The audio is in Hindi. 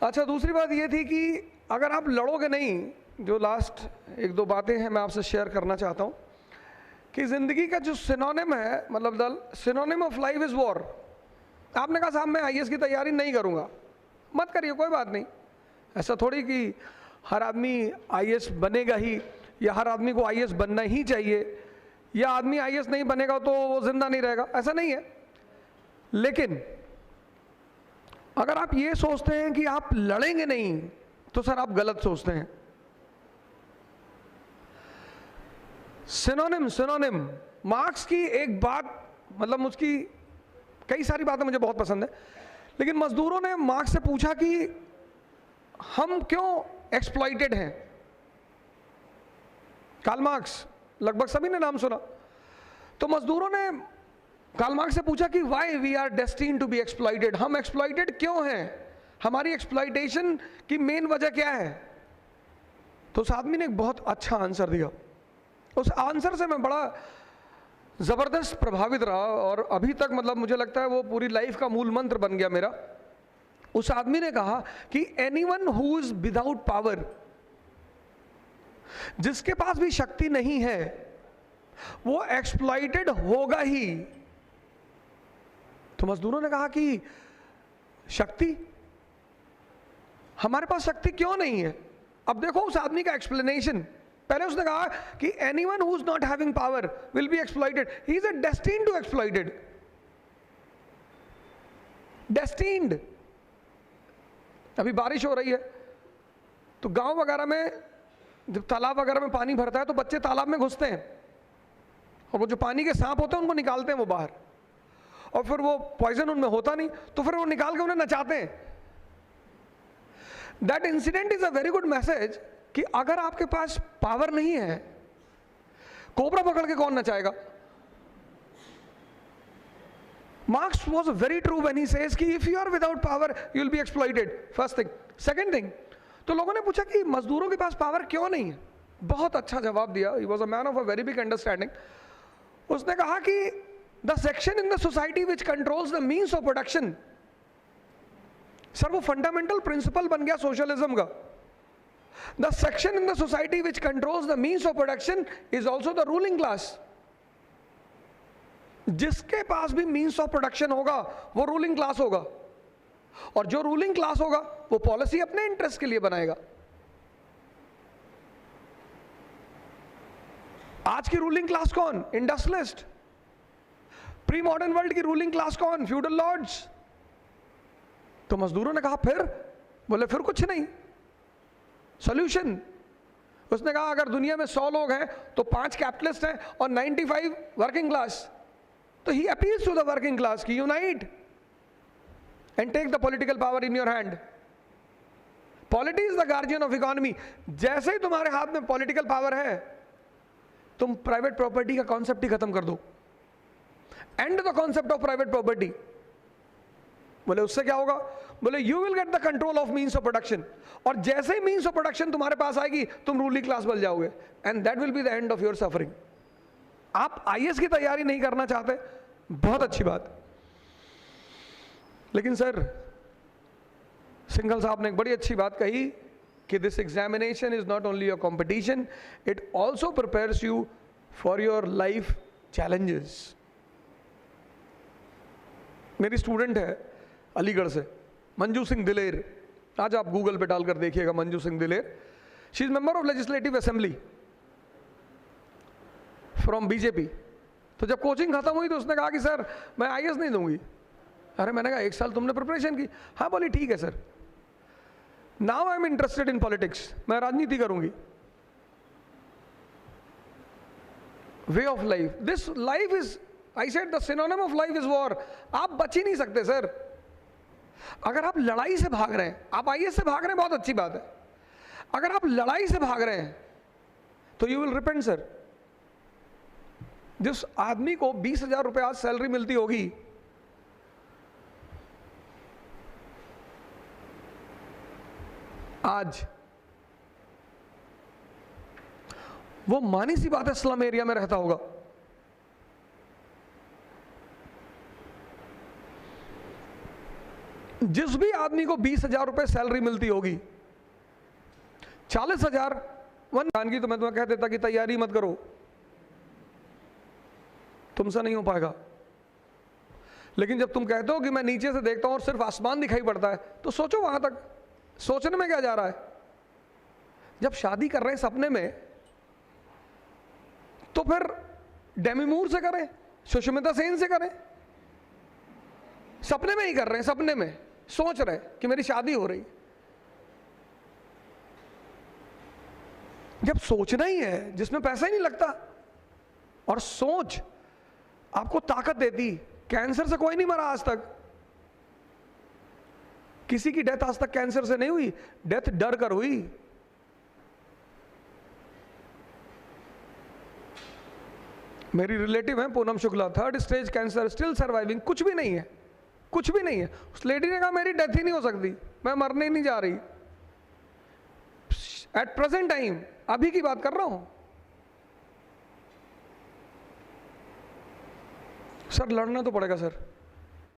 अच्छा, दूसरी बात ये थी कि अगर आप लड़ोगे नहीं, जो लास्ट एक दो बातें हैं मैं आपसे शेयर करना चाहता हूँ कि ज़िंदगी का जो सिनोनिम है, मतलब the synonym of life is war. आपने कहा साहब मैं आईएएस की तैयारी नहीं करूँगा, मत करिए, कोई बात नहीं। ऐसा थोड़ी कि हर आदमी आईएएस बनेगा ही, या हर आदमी को आईएएस बनना ही चाहिए, या आदमी आईएएस नहीं बनेगा तो वो जिंदा नहीं रहेगा, ऐसा नहीं है। लेकिन अगर आप ये सोचते हैं कि आप लड़ेंगे नहीं, तो सर आप गलत सोचते हैं। सिनोनिम मार्क्स की एक बात, मतलब उसकी कई सारी बातें मुझे बहुत पसंद है, लेकिन मजदूरों ने मार्क्स से पूछा कि हम क्यों एक्सप्लॉइटेड हैं। कार्ल मार्क्स, लगभग सभी ने नाम सुना। तो मजदूरों ने कार्ल मार्क्स से पूछा कि why we are destined to be exploited, हम एक्सप्लॉइटेड क्यों हैं, हमारी एक्सप्लॉइटेशन की मेन वजह क्या है। तो उस आदमी ने एक बहुत अच्छा आंसर दिया। उस आंसर से मैं बड़ा ज़बरदस्त प्रभावित रहा, और अभी तक मतलब मुझे लगता है वो पूरी लाइफ का मूल मंत्र बन गया मेरा। उस आदमी ने कहा कि anyone who is without power, जिसके पास भी शक्ति नहीं है, वो एक्सप्लॉइटेड होगा ही। तो मजदूरों ने कहा कि शक्ति, हमारे पास शक्ति क्यों नहीं है। अब देखो उस आदमी का एक्सप्लेनेशन। पहले उसने कहा कि anyone who is not having power will be exploited, he is destined to exploited. Destined. अभी बारिश हो रही है तो गांव वगैरह में जब तालाब वगैरह में पानी भरता है तो बच्चे तालाब में घुसते हैं, और वो जो पानी के सांप होते हैं उनको निकालते हैं वो बाहर, और फिर वो पॉइजन उनमें होता नहीं तो फिर वो निकाल के उन्हें नचाते हैं। That incident is a very good message कि अगर आपके पास पावर नहीं है, कोबरा पकड़ के कौन नचाएगा। Marx was very true when he says कि if you are without power you will be exploited, first thing. Second thing, तो लोगों ने पूछा कि मजदूरों के पास पावर क्यों नहीं है। बहुत अच्छा जवाब दिया। He was a man of a very big understanding. उसने कहा कि the section in the society which controls the means of production, sir वो फंडामेंटल प्रिंसिपल बन गया सोशलिज्म का। The section in the society which controls the means of production is also the ruling class. जिसके पास भी मीन्स ऑफ प्रोडक्शन होगा वो रूलिंग क्लास होगा, और जो रूलिंग क्लास होगा वो पॉलिसी अपने इंटरेस्ट के लिए बनाएगा। आज की रूलिंग क्लास कौन? इंडस्ट्रियलिस्ट। प्री मॉडर्न वर्ल्ड की रूलिंग क्लास कौन? Feudal lords. तो मजदूरों ने कहा फिर, बोले फिर कुछ नहीं, सॉल्यूशन। उसने कहा अगर दुनिया में 100 लोग हैं तो 5 कैपिटलिस्ट हैं और 95 वर्किंग क्लास। तो he appeals to the working class की unite and take the political power in your hand. Polity is the guardian of economy. जैसे ही तुम्हारे हाथ में पॉलिटिकल पावर है, तुम प्राइवेट प्रॉपर्टी का कॉन्सेप्ट ही खत्म कर दो, and the concept of private property. बोले उससे क्या होगा? बोले you will get the control of means of production, और जैसे ही मीन्स ऑफ प्रोडक्शन तुम्हारे पास आएगी तुम रूलिंग क्लास बन जाओगे, and that will be the end of your suffering. आप आईएएस की तैयारी नहीं करना चाहते, बहुत अच्छी बात, लेकिन सर सिंघल साहब ने एक बड़ी अच्छी बात कही कि this examination is not only your competition, it also prepares you for your life challenges. मेरी स्टूडेंट है अलीगढ़ से, मंजू सिंह दिलेर। आज आप गूगल पे डालकर देखिएगा मंजू सिंह दिलेर। She is member of legislative assembly from BJP. तो जब कोचिंग खत्म हुई तो उसने कहा कि सर मैं आईएएस नहीं दूंगी। अरे मैंने कहा 1 साल तुमने प्रिपरेशन की? हाँ, बोली ठीक है sir, now I am interested in politics, मैं राजनीति करूंगी। Way of life, this life is, I said the synonym of life is war. आप बच ही नहीं सकते सर। अगर आप लड़ाई से भाग रहे हैं, आप आईएएस से भाग रहे हैं, बहुत अच्छी बात है। अगर आप लड़ाई से भाग रहे हैं तो यू विल रिपेंट सर। जिस आदमी को 20,000 रुपए आज सैलरी मिलती होगी, आज वो मानी सी बात है स्लम एरिया में रहता होगा। जिस भी आदमी को 20,000 रुपये सैलरी मिलती होगी, 40,000 की, तो मैं तुम्हें कह देता कि तैयारी मत करो, तुमसे नहीं हो पाएगा। लेकिन जब तुम कहते हो कि मैं नीचे से देखता हूं और सिर्फ आसमान दिखाई पड़ता है, तो सोचो वहां तक, सोचने में क्या जा रहा है? जब शादी कर रहे हैं सपने में, तो फिर डेमी मूर से करें, सुष्मिता सेन से करें। सपने में ही कर रहे हैं, सपने में सोच रहे कि मेरी शादी हो रही। जब सोचना ही है जिसमें पैसा ही नहीं लगता, और सोच आपको ताकत देती। कैंसर से कोई नहीं मरा आज तक, किसी की डेथ आज तक कैंसर से नहीं हुई, डेथ डर कर हुई। मेरी रिलेटिव है Poonam Shukla, 3rd stage cancer, still surviving, कुछ भी नहीं है, कुछ भी नहीं है। उस लेडी ने कहा मेरी डेथ ही नहीं हो सकती, मैं मरने ही नहीं जा रही। एट प्रेजेंट टाइम, अभी की बात कर रहा हूं। सर लड़ना तो पड़ेगा सर,